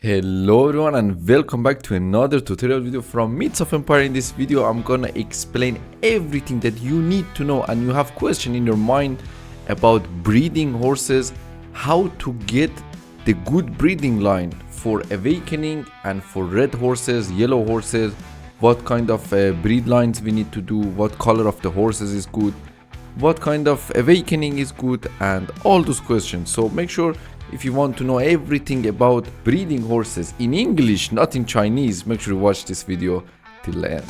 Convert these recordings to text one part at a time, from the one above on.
Hello everyone and welcome back to another tutorial video from Myths of Empire. In this video I'm gonna explain everything that you need to know and you have question in your mind about breeding horses, how to get the good breeding line for awakening and for red horses, yellow horses, what kind of breed lines we need to do, what color of the horses is good, what kind of awakening is good, and all those questions. So make sure, if you want to know everything about breeding horses in English, not in Chinese, make sure you watch this video till the end.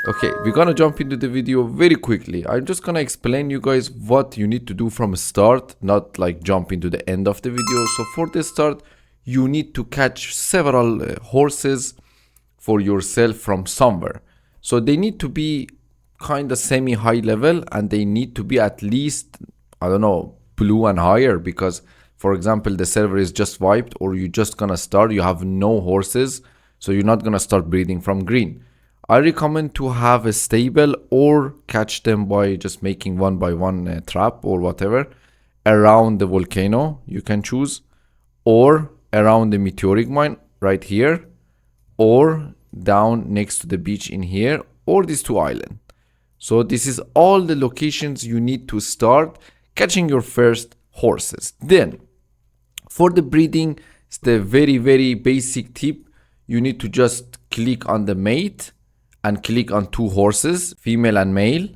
Okay, we're gonna jump into the video very quickly. I'm just gonna explain you guys what you need to do from start, not like jump into the end of the video. So for the start, you need to catch several horses for yourself from somewhere. So they need to be kind of semi-high level and they need to be at least, I don't know, blue and higher, because for example the server is just wiped or you're just gonna start, you have no horses, so you're not gonna start breeding from green. I recommend to have a stable or catch them by just making one by one trap or whatever around the volcano, you can choose, or around the meteoric mine right here, or down next to the beach in here, or these two islands. So this is all the locations you need to start catching your first horses. Then for the breeding, it's the very basic tip. You need to just click on the mate and click on two horses, female and male,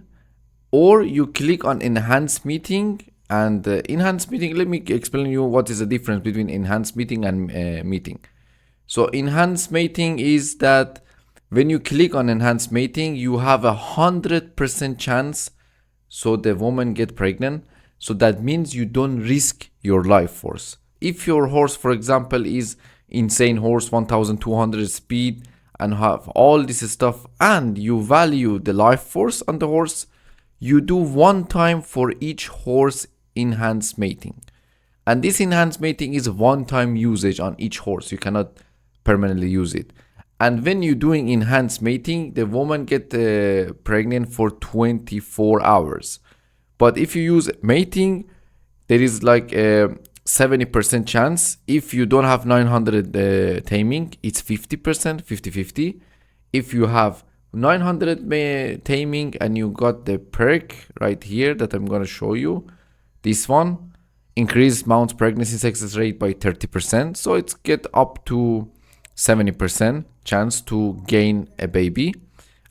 or you click on enhance meeting. And enhance meeting, let me explain you what is the difference between enhance meeting and meeting. So enhance mating is that when you click on enhanced mating, you have 100% chance so the woman get pregnant. So that means you don't risk your life force. If your horse, for example, is insane horse, 1200 speed and have all this stuff, and you value the life force on the horse, you do one time for each horse enhanced mating. And this enhanced mating is one time usage on each horse. You cannot permanently use it. And when you're doing enhanced mating, the woman get pregnant for 24 hours. But if you use mating, there is like a 70% chance. If you don't have 900 taming, it's 50%, 50-50. If you have 900 taming and you got the perk right here that I'm going to show you, this one, increase mounts pregnancy success rate by 30%. So it's get up to 70% chance to gain a baby.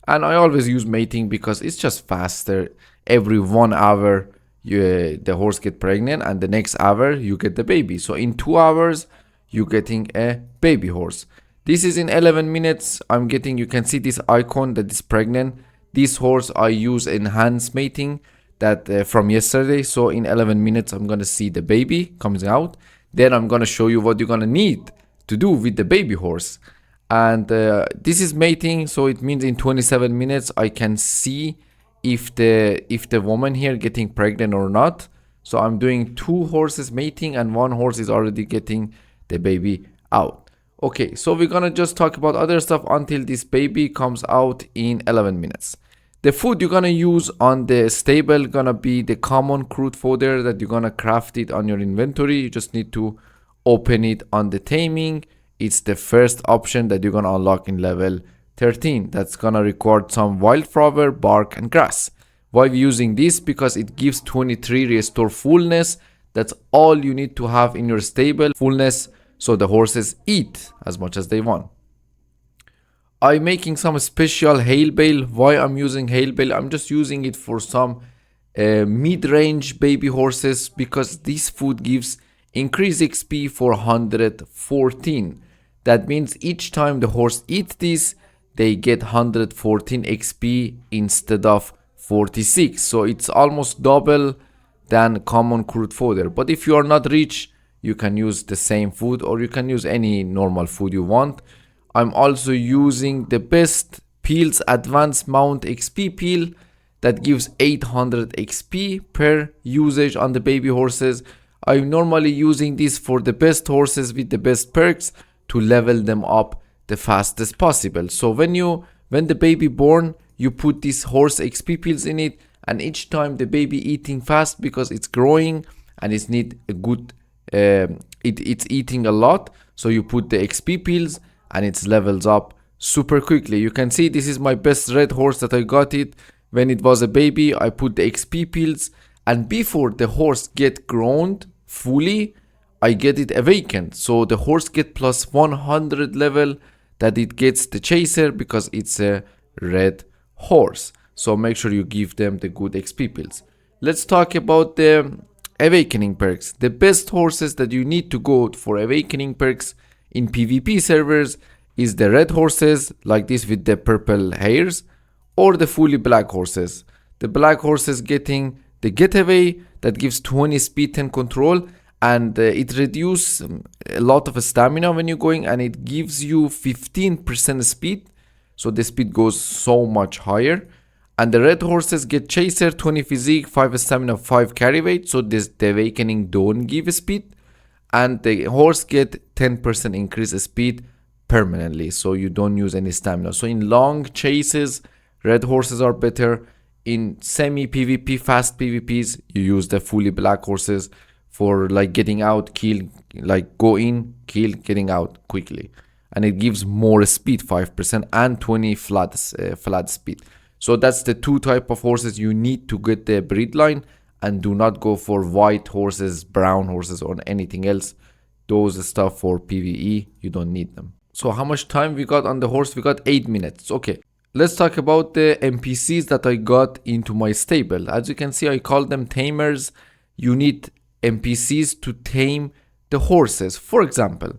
And I always use mating because it's just faster. Every 1 hour the horse get pregnant and the next hour you get the baby. So in 2 hours you're getting a baby horse. This is in 11 minutes. I'm getting, you can see this icon that is pregnant. This horse I use enhanced mating that from yesterday. So in 11 minutes I'm gonna see the baby comes out. Then I'm gonna show you what you're gonna need to do with the baby horse. And this is mating, so it means in 27 minutes I can see if the woman here getting pregnant or not. So I'm doing 2 horses mating and 1 horse is already getting the baby out. Okay, so we're gonna just talk about other stuff until this baby comes out in 11 minutes. The food you're gonna use on the stable gonna be the common crude fodder that you're gonna craft it on your inventory. You just need to open it on the taming. It's the first option that you're gonna unlock in level 13. That's gonna require some wildflower, bark, and grass. Why we're using this? Because it gives 23 restore fullness. That's all you need to have in your stable, fullness, so the horses eat as much as they want. I'm making some special hail bale. Why I'm using hail bale? I'm just using it for some mid-range baby horses because this food gives increase XP for 114. That means each time the horse eats this, they get 114 XP instead of 46. So it's almost double than common crude fodder. But if you are not rich, you can use the same food or you can use any normal food you want. I'm also using the best peels advanced mount XP peel that gives 800 XP per usage on the baby horses. I'm normally using this for the best horses with the best perks to level them up the fastest possible. So when the baby born, you put these horse XP pills in it, and each time the baby eating fast because it's growing and it's need a good it's eating a lot, so you put the XP pills and it levels up super quickly. You can see this is my best red horse that I got it when it was a baby. I put the XP pills, and before the horse get grown fully, I get it awakened, so the horse get plus 100 level that it gets the chaser because it's a red horse. So make sure you give them the good XP pills. Let's talk about the awakening perks. The best horses that you need to go for awakening perks in PvP servers is the red horses like this with the purple hairs, or the fully black horses. The black horses getting the getaway that gives 20 speed and control, and it reduces a lot of stamina when you're going, and it gives you 15% speed, so the speed goes so much higher. And the red horses get chaser, 20 physique, 5 stamina, 5 carry weight, so the awakening don't give speed. And the horse get 10% increase speed permanently, so you don't use any stamina. So in long chases, red horses are better. In semi PvP, fast PvPs, you use the fully black horses for like getting out, kill, like go in, kill, getting out quickly. And it gives more speed, 5% and 20 flat speed. So that's the two type of horses you need to get the breed line, and do not go for white horses, brown horses, or anything else. Those stuff for PvE, you don't need them. So how much time we got on the horse? We got 8 minutes. Okay, let's talk about the NPCs that I got into my stable. As you can see, I call them tamers. You need NPCs to tame the horses. For example,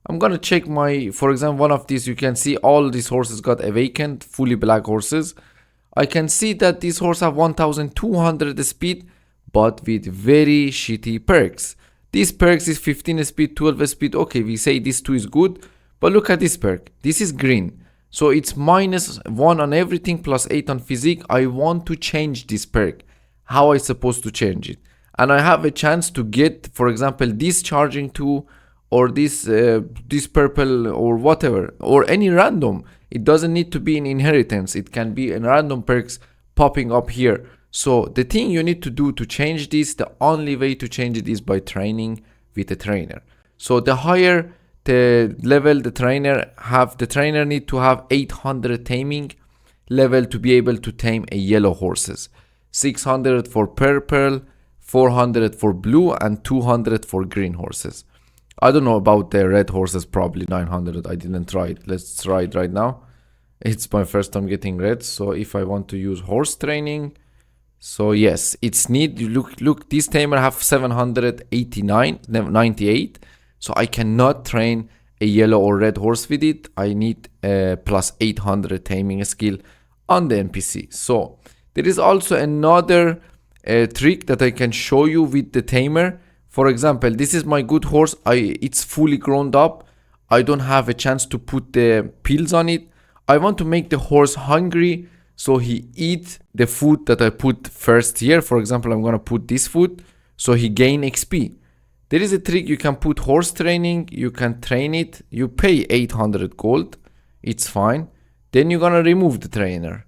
I'm gonna check for example, one of these, you can see all these horses got awakened, fully black horses. I can see that these horses have 1200 speed, but with very shitty perks. This perks is 15 speed, 12 speed. Okay, we say this 2 is good, but look at this perk. This is green, so it's -1 on everything, +8 on physique. I want to change this perk. How I supposed to change it? And I have a chance to get, for example, this charging 2, or this purple, or whatever, or any random. It doesn't need to be in inheritance. It can be in random perks popping up here. So the thing you need to do to change this, the only way to change it is by training with a trainer. So the higher the level the trainer need to have 800 taming level to be able to tame a yellow horses, 600 for purple, 400 for blue, and 200 for green horses. I don't know about the red horses, probably 900. I didn't try it. Let's try it right now. It's my first time getting red. So if I want to use horse training, so yes, it's need. Look, this tamer have 98. So I cannot train a yellow or red horse with it. I need plus 800 taming skill on the NPC. So there is also another trick that I can show you with the tamer. For example, this is my good horse. It's fully grown up. I don't have a chance to put the pills on it. I want to make the horse hungry, so he eats the food that I put first here. For example, I'm gonna put this food, so he gain XP. There is a trick. You can put horse training. You can train it. You pay 800 gold. It's fine. Then you're gonna remove the trainer.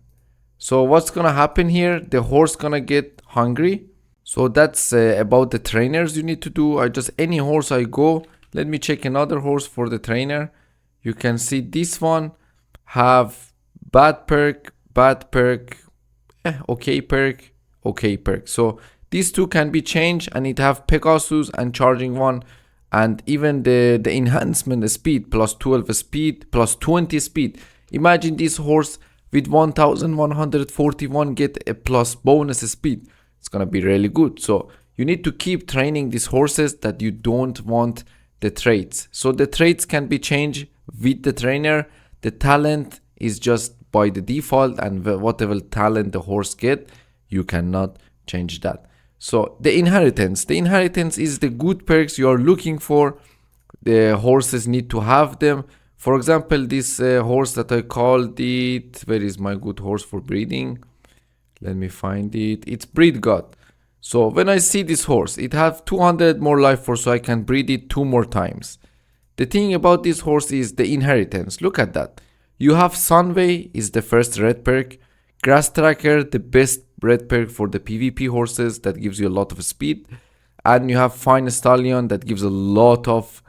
So what's gonna happen here? The horse gonna get hungry. So that's about the trainers you need to do. Any horse I go. Let me check another horse for the trainer. You can see this one have bad perk, okay perk, okay perk. So these two can be changed, and it have Pegasus and charging 1, and even the enhancement speed, plus 12 speed, plus 20 speed. Imagine this horse with 1141 get a plus bonus speed. It's gonna be really good. So you need to keep training these horses that you don't want the traits. So the traits can be changed with the trainer. The talent is just by the default, and whatever talent the horse get, you cannot change that. So the inheritance is the good perks you are looking for. The horses need to have them. For example, this horse that I called it, where is my good horse for breeding? Let me find it. It's breed god. So when I see this horse, it have 200 more life force, so I can breed it 2 more times. The thing about this horse is the inheritance. Look at that. You have Sunway is the first red perk. Grass Tracker, the best red perk for the PvP horses that gives you a lot of speed. and you have fine stallion that gives a lot of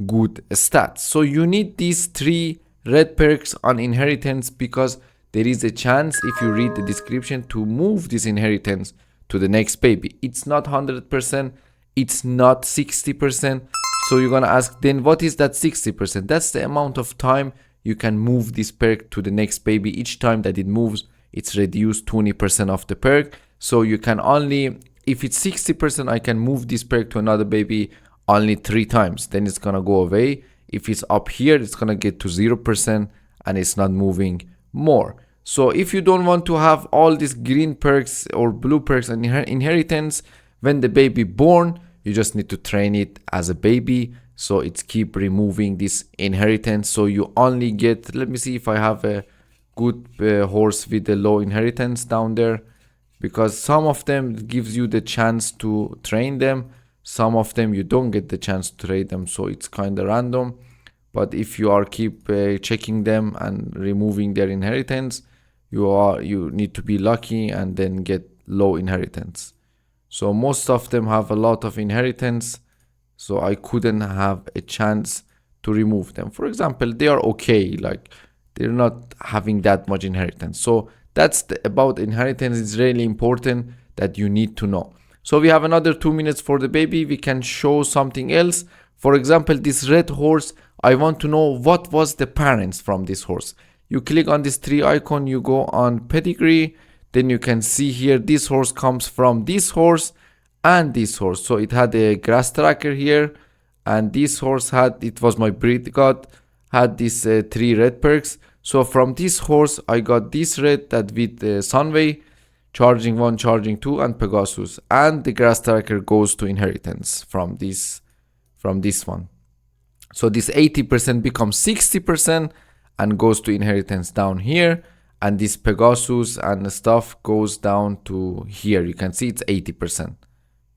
good stats. So you need these 3 red perks on inheritance, because there is a chance, if you read the description, to move this inheritance to the next baby. It's not 100%, it's not 60%. So you're gonna ask, then what is that 60%? That's the amount of time you can move this perk to the next baby. Each time that it moves, it's reduced 20% of the perk. So you can only, if it's 60%, I can move this perk to another baby only 3 times. Then it's gonna go away. If it's up here, it's gonna get to 0% and it's not moving more. So if you don't want to have all these green perks or blue perks and inheritance when the baby born, you just need to train it as a baby. So it's keep removing this inheritance. So you only get, let me see if I have a good horse with a low inheritance down there, because some of them gives you the chance to train them. Some of them you don't get the chance to train them. So it's kind of random. But if you are keep checking them and removing their inheritance, you need to be lucky and then get low inheritance. So most of them have a lot of inheritance, so I couldn't have a chance to remove them. For example, they are okay, like they're not having that much inheritance. So that's about inheritance. It's really important that you need to know. So we have another 2 minutes for the baby. We can show something else. For example, this red horse, I want to know what was the parents from this horse. You click on this 3 icon, you go on pedigree, then you can see here this horse comes from this horse and this horse. So it had a grass tracker here, and this horse had, it was my breed god, had these 3 red perks. So from this horse I got this red that with Sunway, charging 1, charging 2, and Pegasus, and the grass tracker goes to inheritance from this one. So this 80% becomes 60% and goes to inheritance down here, and this Pegasus and stuff goes down to here. You can see it's 80%,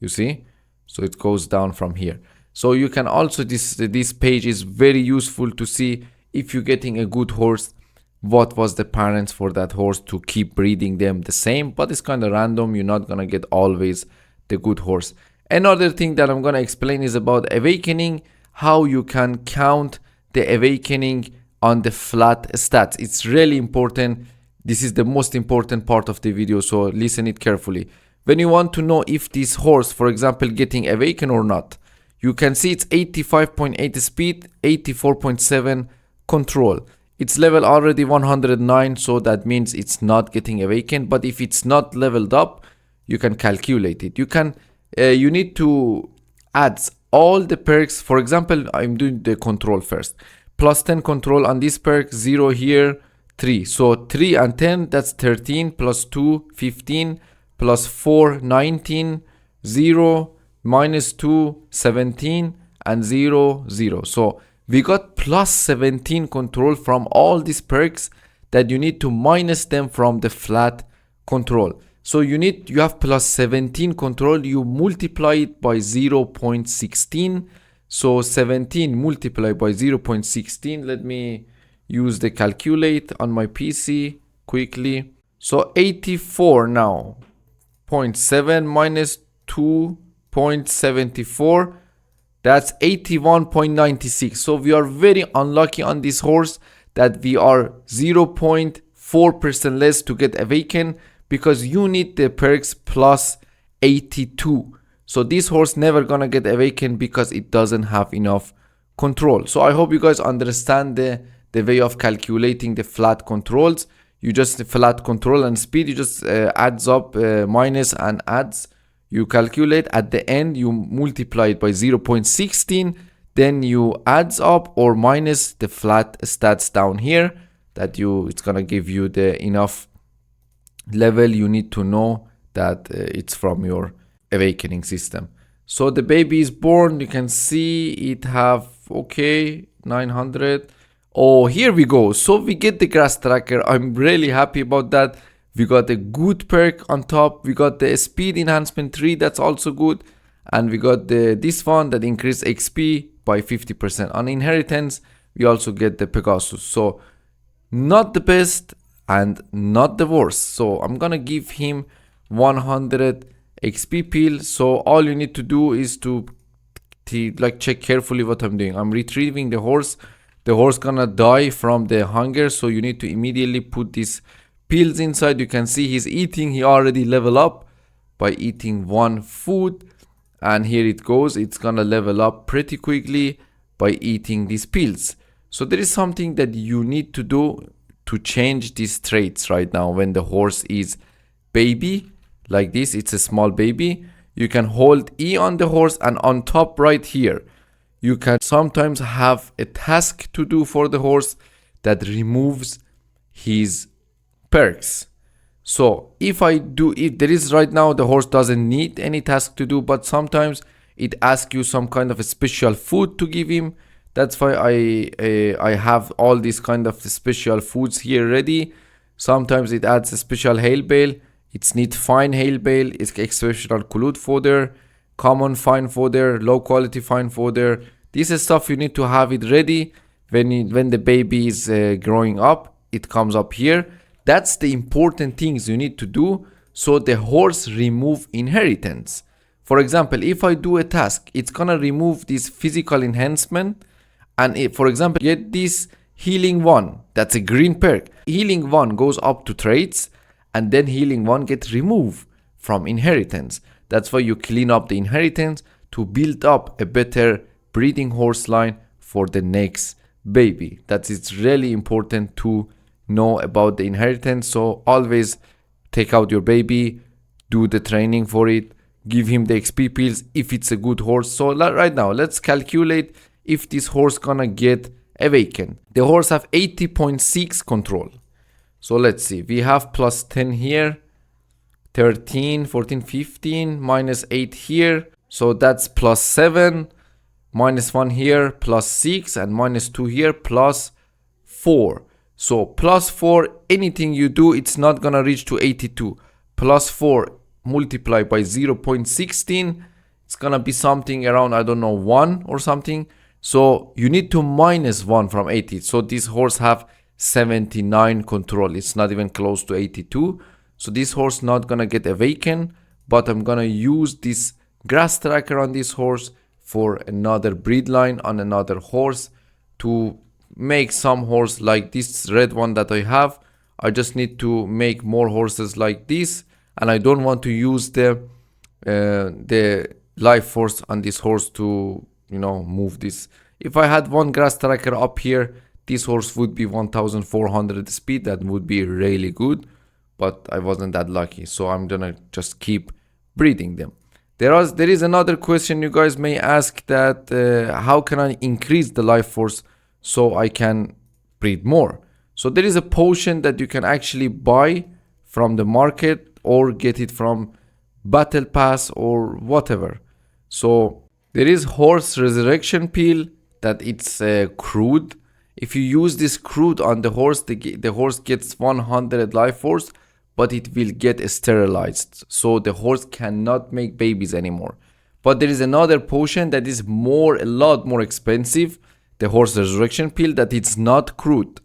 you see, so it goes down from here. So you can also, this page is very useful to see if you're getting a good horse, what was the parents for that horse, to keep breeding them the same. But it's kind of random, you're not gonna get always the good horse. Another thing that I'm gonna explain is about awakening, how you can count the awakening on the flat stats. It's really important. This is the most important part of the video, so listen it carefully. When you want to know if this horse, for example, getting awakened or not, you can see it's 85.8 speed, 84.7 control. It's level already 109, so that means it's not getting awakened. But if it's not leveled up, you can calculate it. You need to add all the perks. For example, I'm doing the control first. Plus 10 control on this perk, 0 here, 3. So 3 and 10, that's 13, plus 2, 15, plus 4, 19, 0, minus 2, 17, and 0, 0. So we got plus 17 control from all these perks that you need to minus them from the flat control. So you have plus 17 control, you multiply it by 0.16. So 17 multiplied by 0.16. Let me use the calculate on my PC quickly. So 84 now. 0.7 minus 2.74. That's 81.96. So we are very unlucky on this horse that we are 0.4% less to get awakened, because you need the perks plus 82. So this horse never gonna get awakened because it doesn't have enough control. So I hope you guys understand the way of calculating the flat controls. You just flat control and speed, you just adds up, minus and adds. You calculate at the end, you multiply it by 0.16, then you adds up or minus the flat stats down here that it's gonna give you the enough level you need to know that it's from your awakening system. So the baby is born, you can see it have, okay, 900. Oh, here we go. So we get the grass tracker. I'm really happy about that. We got a good perk on top. We got the speed enhancement 3, that's also good. And we got this one that increased XP by 50%. On inheritance, we also get the Pegasus. So not the best and not the worst. So I'm gonna give him 100 XP peel. So all you need to do is to like check carefully what I'm doing. I'm retrieving the horse. The horse gonna die from the hunger, so you need to immediately put these pills inside. You can see he's eating. He already level up by eating one food, and here it goes. It's gonna level up pretty quickly by eating these pills. So there is something that you need to do to change these traits right now. When the horse is baby like this, it's a small baby, you can hold E on the horse, and on top right here you can sometimes have a task to do for the horse that removes his perks. So if there is right now, the horse doesn't need any task to do, but sometimes it asks you some kind of a special food to give him. That's why I have all these kind of special foods here ready. Sometimes it adds a special hail bale. It's neat fine hail bale, it's exceptional collude fodder, common fine fodder, low quality fine fodder. This is stuff you need to have it ready when the baby is growing up. It comes up here. That's the important things you need to do so the horse remove inheritance. For example, if I do a task, it's gonna remove this physical enhancement, and for example, get this healing 1, that's a green perk. Healing 1 goes up to traits, and then healing 1 gets removed from inheritance. That's why you clean up the inheritance to build up a better breeding horse line for the next baby. It's really important to know about the inheritance. So always take out your baby, do the training for it, give him the XP pills if it's a good horse. So right now, let's calculate if this horse gonna get awakened. The horse have 80.6 control. So let's see, we have plus 10 here, 13, 14, 15, minus 8 here. So that's plus 7, minus 1 here, plus 6, and minus 2 here, plus 4. So plus 4, anything you do, it's not gonna reach to 82. Plus 4 multiplied by 0.16, it's gonna be something around, I don't know, 1 or something. So you need to minus 1 from 80. So this horse have 79 control. It's not even close to 82. So this horse not gonna get awakened, but I'm gonna use this grass tracker on this horse for another breed line on another horse to make some horse like this red one that I have. I just need to make more horses like this, and I don't want to use the life force on this horse to move this. If I had one grass tracker up here, this horse would be 1400 speed. That would be really good, but I wasn't that lucky, so I'm gonna just keep breeding them. There is another question you guys may ask, that how can I increase the life force so I can breed more? So there is a potion that you can actually buy from the market or get it from battle pass or whatever. So there is horse resurrection peel that it's crude. If you use this crude on the horse, the horse gets 100 life force, but it will get sterilized, so the horse cannot make babies anymore. But there is another potion that is a lot more expensive, the horse resurrection peel, that it's not crude.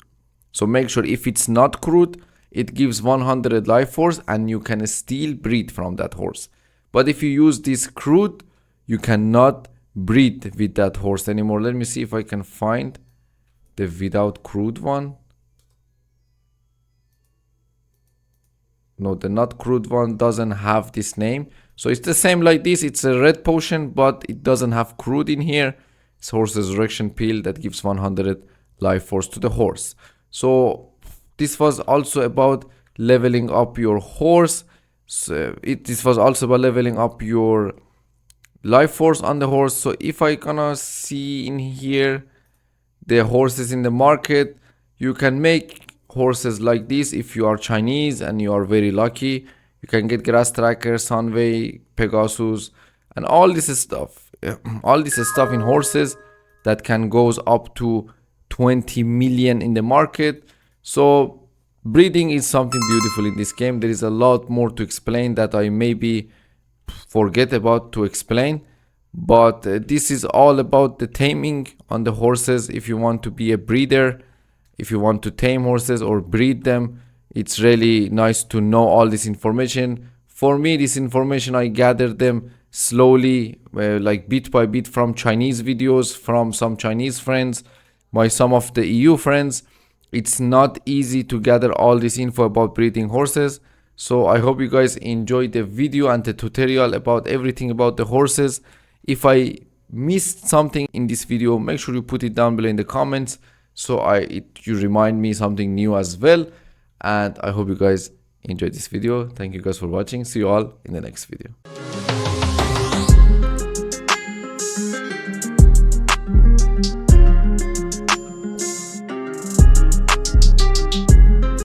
So make sure if it's not crude, it gives 100 life force and you can still breed from that horse. But if you use this crude, you cannot breed with that horse anymore. Let me see if I can find the without crude one. No, the not crude one doesn't have this name. So it's the same like this. It's a red potion, but it doesn't have crude in here. It's horse resurrection peel that gives 100 life force to the horse. So this was also about leveling up your horse. So this was also about leveling up your life force on the horse. So if I gonna see in here the horses in the market, you can make horses like this. If you are Chinese and you are very lucky, you can get grass tracker, Sunway, Pegasus, and all this stuff. All this stuff in horses that can goes up to 20 million in the market. So breeding is something beautiful in this game. There is a lot more to explain that I maybe forget about to explain, but this is all about the taming on the horses. If you want to be a breeder, if you want to tame horses or breed them, it's really nice to know all this information For me, this information, I gathered them slowly, like bit by bit, from Chinese videos, from some Chinese friends, some of the EU friends. It's not easy to gather all this info about breeding horses. So I hope you guys enjoyed the video and the tutorial about everything about the horses. If I missed something in this video, make sure you put it down below in the comments, so you remind me something new as well. And I hope you guys enjoyed this video. Thank you guys for watching. See you all in the next video.